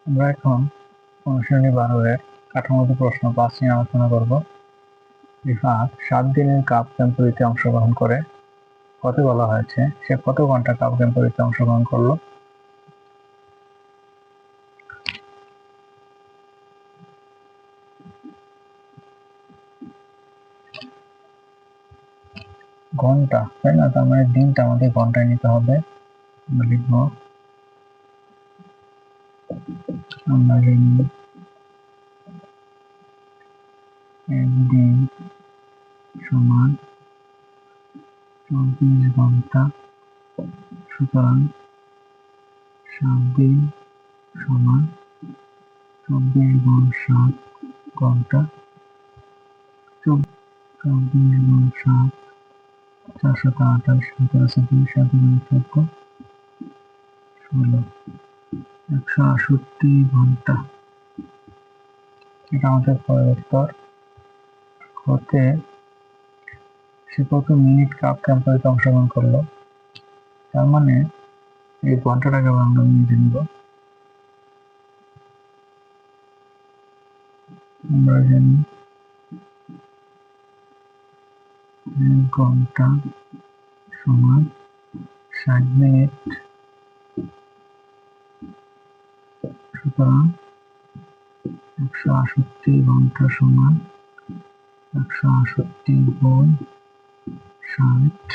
আমরা এখন অনুশীলনী 12 এর কাঠামোগত প্রশ্ন 5 নিয়ে আলোচনা করব। রিফাত 7 দিনের কাপ ক্যাম্পেরিতে অংশগ্রহণ করে। কত বলা হয়েছে সে কত ঘন্টা কাপ ক্যাম্পেরিতে অংশগ্রহণ করলো? ঘন্টা, তাই না? তার মানে দিনটা আমাদের ঘন্টায় নিতে হবে। আমরা লিখবো, আমরা জানি একদিন সমান 24 ঘন্টা, সুতরাং 7 দিন সমান 24 গুণ 7 ঘন্টা, 24 গুণ 7 428, 168 ঘন্টা। এটা আমাদের পরের উত্তর। হতে সে কত মিনিট কাপ ক্যাম্পেরিতে অংশগ্রহণ করলো? তার মানে এই ঘন্টাটাকে আমরা মিনিটে নিব। আমরা জানি 1 ঘন্টা সমান 60 মিনিট, সুতরাং 168 ঘন্টা সমান 168 গুণ 60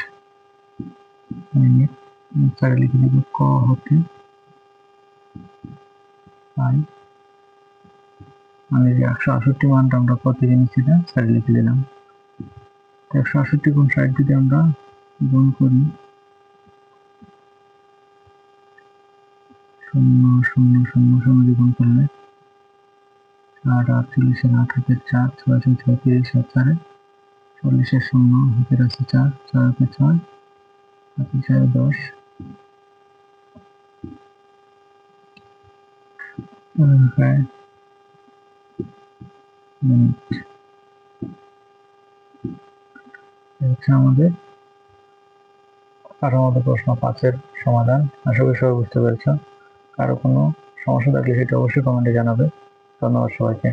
মিনিট। চারে লিখে দিব ক হতে পাই, মানে যে 168 মানটা আমরা কত নিচ্ছি না চারে লিখে দিলাম। 168 গুণ 60 যদি আমরা গুণ করি, 0 0 0 0 গুণ করলে 8 48 8 হাতে 4 6 6 36 7 4 40 0 হাতের আছে 4 4 হাতে 6 হাতে 4 10 মিনিট। আমাদের কাঠামোগত প্রশ্ন 5-এর সমাধান। আশা করি সবাই বুঝতে পেরেছ। কারো কোনো সমস্যা থাকলে সেটা অবশ্যই কমেন্টে জানাবে। ধন্যবাদ সবাইকে।